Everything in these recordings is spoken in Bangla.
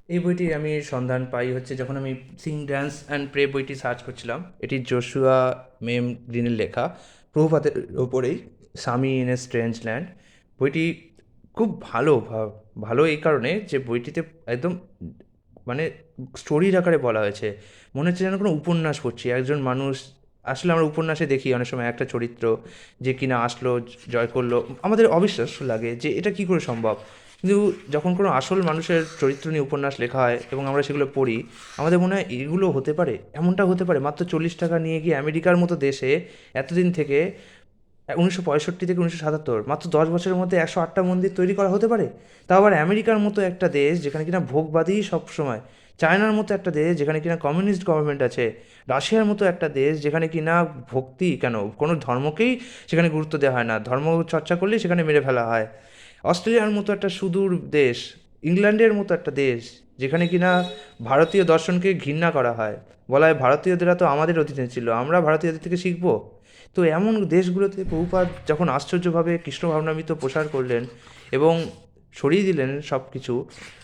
এই বইটি আমি সন্ধান পাই হচ্ছে যখন আমি সিং ড্যান্স অ্যান্ড প্রে বইটি সার্চ করছিলাম। এটি জোশুয়া মেম গ্রিনের লেখা, প্রভুপাতের ওপরেই, স্বামী ইন এ স্ট্রেঞ্জ ল্যান্ড। বইটি খুব ভালো ভালো এই কারণে যে বইটিতে একদম মানে স্টোরির আকারে বলা হয়েছে, মনে হচ্ছে যেন কোনো উপন্যাস পড়ছি। একজন মানুষ, আসলে আমরা উপন্যাসে দেখি অনেক সময় একটা চরিত্র যে কিনা আসলো, জয় করলো, আমাদের অবিশ্বাস্য লাগে যে এটা কী করে সম্ভব। কিন্তু যখন কোনো আসল মানুষের চরিত্র নিয়ে উপন্যাস লেখা হয় এবং আমরা সেগুলো পড়ি, আমাদের মনে হয় এগুলো হতে পারে, এমনটা হতে পারে। মাত্র 40 টাকা নিয়ে গিয়ে আমেরিকার মতো দেশে এতদিন থেকে, 1965 থেকে 1977, মাত্র 10 বছরের মধ্যে 108টা মন্দির তৈরি করা হতে পারে। তাও আবার আমেরিকার মতো একটা দেশ যেখানে কিনা ভোগবাদী সবসময়, চায়নার মতো একটা দেশ যেখানে কিনা কমিউনিস্ট গভর্নমেন্ট আছে, রাশিয়ার মতো একটা দেশ যেখানে কিনা ভক্তি কেন, কোনো ধর্মকেই সেখানে গুরুত্ব দেওয়া হয় না, ধর্ম চর্চা করলেই সেখানে মেরে ফেলা হয়। অস্ট্রেলিয়ার মতো একটা সুদূর দেশ, ইংল্যান্ডের মতো একটা দেশ যেখানে কিনা ভারতীয় দর্শনকে ঘৃণা করা হয়, বলা হয় ভারতীয়দেরা তো আমাদের অধীনে ছিল, আমরা ভারতীয়দের থেকে শিখবো। তো এমন দেশগুলোতে প্রভুপাদ যখন আশ্চর্যভাবে কৃষ্ণ ভাবনামৃত প্রসার করলেন এবং সরিয়ে দিলেন সব কিছু,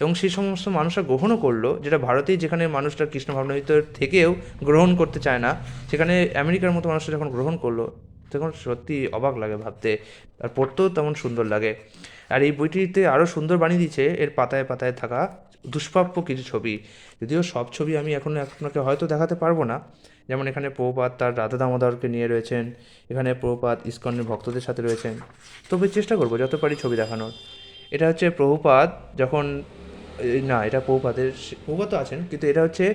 এবং সেই সমস্ত মানুষরা গ্রহণও করলো, যেটা ভারতেই যেখানে মানুষরা কৃষ্ণ ভাবনামৃত থেকেও গ্রহণ করতে চায় না, সেখানে আমেরিকার মতো মানুষরা যখন গ্রহণ করলো, তখন সত্যি অবাক লাগে ভাবতে, আর পড়তেও তেমন সুন্দর লাগে। আর এই বইটিতে আরও সুন্দর বানিয়ে দিয়েছে এর পাতায় পাতায় থাকা দুষ্প্রাপ্য কিছু ছবি। যদিও সব ছবি আমি এখন আপনাকে হয়তো দেখাতে পারবো না, যেমন এখানে প্রভুপাদ তার রাধা দামোদরকে নিয়ে রয়েছেন, এখানে প্রভুপাদ ইসকনের ভক্তদের সাথে রয়েছেন। তবে চেষ্টা করবো যত পারি ছবি দেখানোর। এটা হচ্ছে প্রভুপাদ যখন, না এটা প্রভুপাদের, প্রভুপাদ তো আছেন, কিন্তু এটা হচ্ছে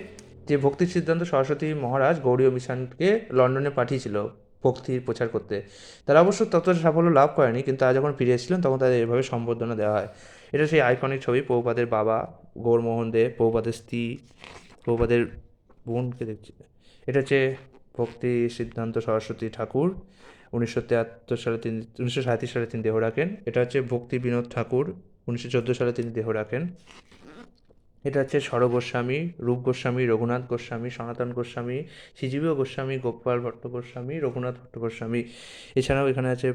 যে ভক্তি সিদ্ধান্ত সরস্বতী মহারাজ গৌড়ীয় মিশনকে লন্ডনে পাঠিয়েছিল ভক্তির প্রচার করতে। তারা অবশ্য ততটা সাফল্য লাভ করেনি, কিন্তু তারা যখন ফিরে এসেছিলেন তখন তাদের এভাবে সম্বর্ধনা দেওয়া হয়। এটা সেই আইকনিক ছবি, প্রভুপাদের বাবা গৌরমোহন দে, প্রভুপাদের স্ত্রী, প্রভুপাদের বোনকে দেখছি। এটা হচ্ছে ভক্তি সিদ্ধান্ত সরস্বতী ঠাকুর, 1973 সালে তিনি, 1937 সালে তিনি দেহ রাখেন। এটা হচ্ছে ভক্তি বিনোদ ঠাকুর, 1914 সালে তিনি দেহ রাখেন। এটা হচ্ছে স্বর গোস্বামী, রূপ গোস্বামী, রঘুনাথ গোস্বামী, সনাতন গোস্বামী, শ্রীজীবী গোস্বামী, গোপাল ভট্ট গোস্বামী, রঘুনাথ ভট্ট গোস্বামী। এছাড়াও এখানে আছে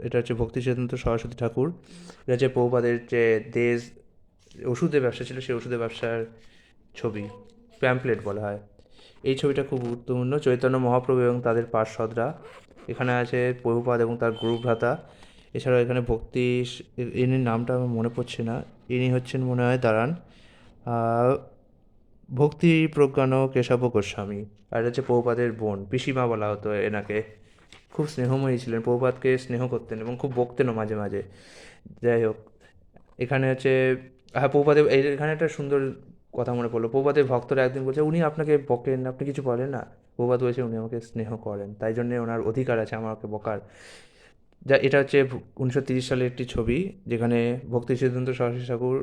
এটা হচ্ছে ভক্তি সিদ্ধান্ত সরস্বতী ঠাকুর। এটা হচ্ছে প্রভুপাদের যে দেশ ওষুধের ব্যবসা ছিল, সেই ওষুধের ব্যবসার ছবি, প্যাম্পলেট বলা হয়। এই ছবিটা খুব গুরুত্বপূর্ণ, চৈতন্য মহাপ্রভু এবং তাদের পার্ষদরা। এখানে আছে প্রভুপাদ এবং তার গুরু ভ্রাতা। এছাড়াও এখানে ভক্তি, ইনির নামটা আমার মনে পড়ছে না, ইনি হচ্ছেন মনে হয় দাঁড়ান, ভক্তি প্রজ্ঞান কেশব গোস্বামী। আর এটা হচ্ছে প্রভুপাদের বোন, পিসিমা বলা হতো এনাকে। খুব স্নেহময়ী ছিলেন, প্রভুপাদকে স্নেহ করতেন এবং খুব বকতেনও মাঝে মাঝে। যাই হোক, এখানে হচ্ছে, হ্যাঁ প্রভুপাদের এখানে একটা সুন্দর কথা মনে পড়লো। প্রভুপাদের ভক্তরা একদিন বলছে উনি আপনাকে বকেন, আপনি কিছু বলেন না। প্রভুপাদ বলছে উনি আমাকে স্নেহ করেন, তাই জন্যে ওনার অধিকার আছে আমাকে বকার। যা এটা হচ্ছে 1930 সালের একটি ছবি, যেখানে ভক্তি সিদ্ধান্ত সরস্বতী ঠাকুর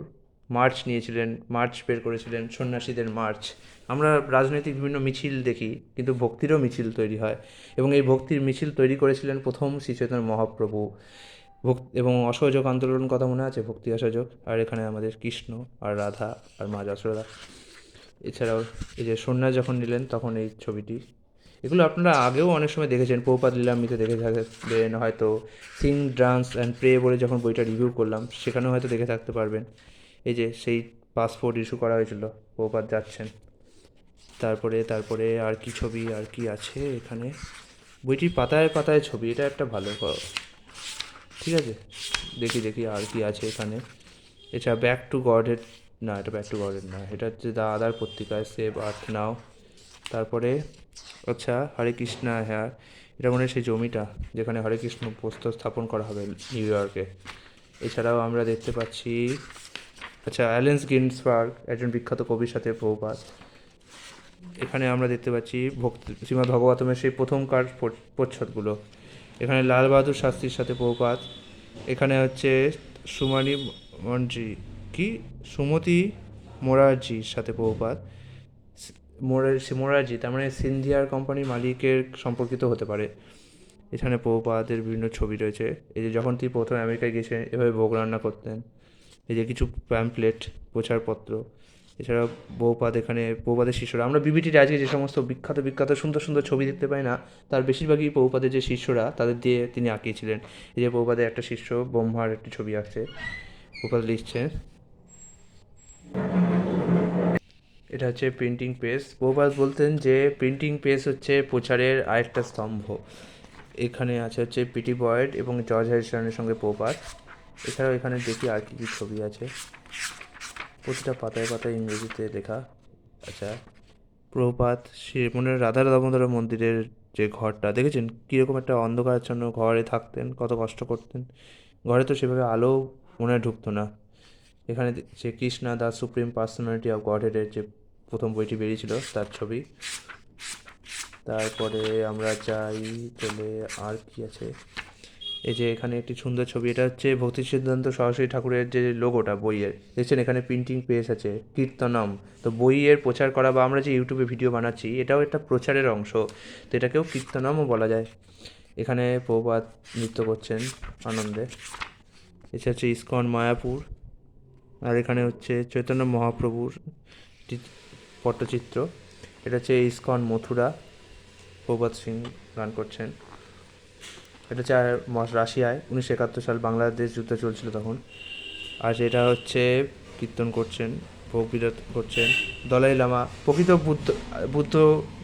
মার্চ নিয়েছিলেন, মার্চ বের করেছিলেন, সন্ন্যাসীদের মার্চ। আমরা রাজনৈতিক বিভিন্ন মিছিল দেখি, কিন্তু ভক্তিরও মিছিল তৈরি হয়, এবং এই ভক্তির মিছিল তৈরি করেছিলেন প্রথম শ্রী চৈতন্য মহাপ্রভু। এবং অসহযোগ আন্দোলন কথা মনে আছে, ভক্তি অসহযোগ। আর এখানে আমাদের কৃষ্ণ আর রাধা আর মা যশোদা। এছাড়াও এই যে সন্ন্যাস যখন নিলেন তখন এই ছবিটি, এগুলো আপনারা আগেও অনেক সময় দেখেছেন, প্রভুপাদ লীলামৃতে দেখে থাকবেন হয়তো। সিং ডান্স অ্যান্ড প্রে বলে যখন বইটা রিভিউ করলাম সেখানেও হয়তো দেখে থাকতে পারবেন। এই যে সেই পাসপোর্ট ইস্যু করা হয়েছিল, প্রভুপাদ যাচ্ছেন। তারপরে তারপরে আর কি ছবি, আর কি আছে এখানে, বইটির পাতায় পাতায় ছবি, এটা একটা ভালো ঠিক আছে। দেখি দেখি আর কি আছে এখানে। এছাড়া ব্যাক টু গডের, না এটা ব্যাক টু গডের না, এটা হচ্ছে দ্য আদার পত্রিকায়, সেভ আর্থ নাও। তারপরে আচ্ছা হরে কৃষ্ণা, হ্যাঁ এটা মনে হয় সেই জমিটা যেখানে হরে কৃষ্ণ প্রস্তর স্থাপন করা হবে নিউ ইয়র্কে। এছাড়াও আমরা দেখতে পাচ্ছি, আচ্ছা অ্যালেন্স গিন্সবার্গ, একজন বিখ্যাত কবির সাথে প্রভুপাত। এখানে আমরা দেখতে পাচ্ছি ভক্তি শ্রীমদ্ ভগবতমের সেই প্রথমকার প্রচ্ছদগুলো। এখানে লাল বাহাদুর শাস্ত্রীর সাথে প্রভুপাত। এখানে হচ্ছে সুমানি মঞ্জি, কি সুমতি মোরারজির সাথে প্রভুপাত। মোরারজি তার মানে সিন্ধিয়ার কোম্পানির মালিকের সম্পর্কিত হতে পারে। এখানে প্রভুপাদের বিভিন্ন ছবি রয়েছে। এই যে যখন তিনি প্রথম আমেরিকায় গেছেন এভাবে ভোগ রান্না করতেন। এই যে কিছু প্যাম্পলেট, প্রচারপত্র। এছাড়াও বহুপাদ, এখানে বহুপাদের শিষ্যরা, আমরা বিবিটির আজকে যে সমস্ত বিখ্যাত বিখ্যাত সুন্দর সুন্দর ছবি দেখতে পাই না, তার বেশিরভাগই বহুপাদের যে শিষ্যরা তাদের দিয়ে তিনি আঁকিয়েছিলেন। এই যে বহুপাদের একটা শিষ্য ব্রহ্মার একটি ছবি আঁকছে, বহুপাদ লিখছেন। এটা হচ্ছে প্রিন্টিং প্রেস। প্রভুপাদ বলতেন যে প্রিন্টিং প্রেস হচ্ছে প্রচারের আরেকটা স্তম্ভ। এখানে আছে হচ্ছে পিটি বয়েড এবং জর্জ হ্যারিসনের সঙ্গে প্রভুপাদ। এছাড়াও এখানে দেখি আর কী কী ছবি আছে, প্রতিটা পাতায় পাতায় ইংরেজিতে লেখা। আচ্ছা, প্রভুপাদ মনের রাধা দামোদর মন্দিরের যে ঘরটা দেখেছেন, কীরকম একটা অন্ধকারাচ্ছন্ন ঘরে থাকতেন, কত কষ্ট করতেন। ঘরে তো সেভাবে আলো মনে হয় ঢুকতো না। এখানে যে Krishna the supreme personality of গডহেডের যে প্রথম বইটি বেরিয়েছিল তার ছবি। তারপরে আমরা যাই, তাহলে আর কি আছে, এই যে এখানে একটি সুন্দর ছবি, এটা হচ্ছে ভক্তি সিদ্ধান্ত সরস্বতী ঠাকুরের যে লোগোটা বইয়ের, দেখছেন এখানে প্রিন্টিং প্রেস আছে, কীর্তনম। তো বইয়ের প্রচার করা বা আমরা যে ইউটিউবে ভিডিও বানাচ্ছি এটাও একটা প্রচারের অংশ, তো এটাকেও কীর্তনমও বলা যায়। এখানে প্রভুপাদ নৃত্য করছেন আনন্দে। এছাড়া হচ্ছে ইস্কন মায়াপুর, আর এখানে হচ্ছে চৈতন্য মহাপ্রভুর পট্টচিত্র। এটা হচ্ছে ইস্কন মথুরা, প্রভাত সিং গান করছেন। এটা হচ্ছে রাশিয়ায় 1971 সাল বাংলাদেশ যুদ্ধ চলছিল তখন। আর এটা হচ্ছে কীর্তন করছেন, ভোগ বিরত করছেন দলাই লামা। প্রকৃত বুদ্ধ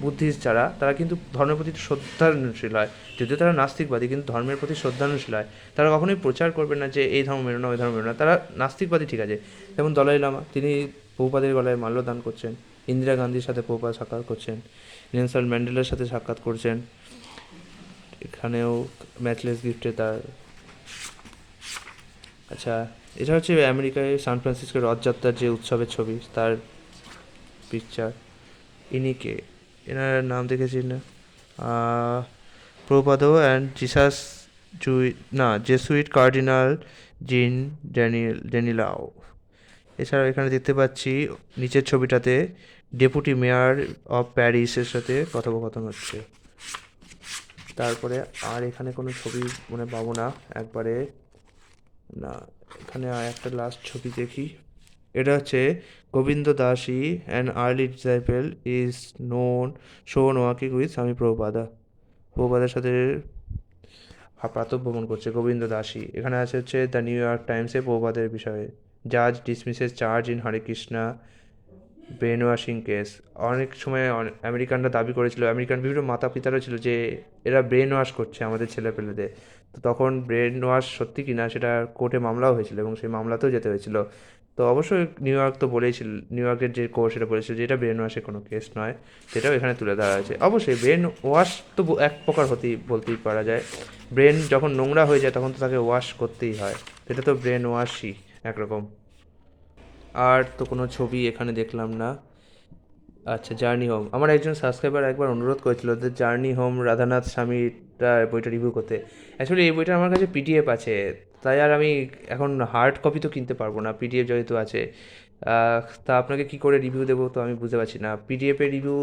বুদ্ধিস্ট যারা, তারা কিন্তু ধর্মের প্রতি শ্রদ্ধানুশীল হয়। যদিও তারা নাস্তিকবাদী, কিন্তু ধর্মের প্রতি শ্রদ্ধানুশীল হয়। তারা কখনোই প্রচার করবে না যে এই ধর্ম মেরো না, ওই ধর্ম মেরো না। তারা নাস্তিকবাদী, ঠিক আছে। যেমন দলাই লামা, তিনি প্রভুপাদের গলায় মাল্যদান করছেন। ইন্দিরা গান্ধীর সাথে প্রভুপাদ সাক্ষাৎ করছেন। নেলসন ম্যান্ডেলার সাথে সাক্ষাৎ করছেন। এখানেও ম্যাচলেস গিফটে তার। আচ্ছা, এটা হচ্ছে আমেরিকায় সান ফ্রান্সিসকো রথযাত্রার যে উৎসবের ছবি, তার পিকচার। ইনি কে, এনার নাম দেখেছি না, প্রভুপাদো অ্যান্ড জিসাস জেসুইট কার্ডিনাল জিন ড্যানিলাও। এছাড়াও এখানে দেখতে পাচ্ছি নিচের ছবিটাতে ডেপুটি মেয়র অফ প্যারিসের সাথে কথোপকথন হচ্ছে। তারপরে আর এখানে কোনো ছবি মনে পাবো না একবারে, না। এখানে আর একটা লাস্ট ছবি দেখি, এটা হচ্ছে গোবিন্দ দাসী অ্যান আর্লি ডিসাইপেল ইজ শোন ওয়াকিং উইথ স্বামী প্রভুপাদার সাথে প্রাতঃভ্রমণ করছে গোবিন্দ দাসী। এখানে আছে হচ্ছে দ্য নিউ ইয়র্ক টাইমসে প্রভুপাদের বিষয়ে। জাজ dismisses charge in Hare Krishna brain washing case. অনেক সময় আমেরিকানরা দাবি করেছিল, আমেরিকান বিভিন্ন মাতা পিতারা ছিল, যে এরা ব্রেন ওয়াশ করছে আমাদের ছেলেপেলেদের। তো তখন ব্রেন ওয়াশ সত্যি কিনা সেটা কোর্টে মামলাও হয়েছিল এবং সেই মামলাতেও যেতে হয়েছিল। তো অবশ্যই নিউ ইয়র্ক তো বলেইছিল, নিউ ইয়র্কের যে কোর্ট সেটা বলেছিল যে এটা ব্রেন ওয়াশের কোনো কেস নয়। সেটাও এখানে তুলে ধরা হয়েছে। অবশ্যই ব্রেন ওয়াশ তো এক প্রকার বলতেই পারা যায়। ব্রেন যখন নোংরা হয়ে যায় তখন তো তাকে ওয়াশ করতেই হয়, এটা তো ব্রেন ওয়াশই একরকম। আর তো কোনো ছবি এখানে দেখলাম না। আচ্ছা, জার্নি হোম, আমার একজন সাবস্ক্রাইবার একবার অনুরোধ করেছিল যে জার্নি হোম রাধানাথ স্বামীটা বইটা রিভিউ করতে। অ্যাকচুয়ালি এই বইটা আমার কাছে পিডিএফ আছে, তাই আর আমি এখন হার্ড কপি তো কিনতে পারবো না, পিডিএফ যেহেতু আছে। তা আপনাকে কি করে রিভিউ দেবো তো আমি বুঝতে পারছি না। পিডিএফে রিভিউ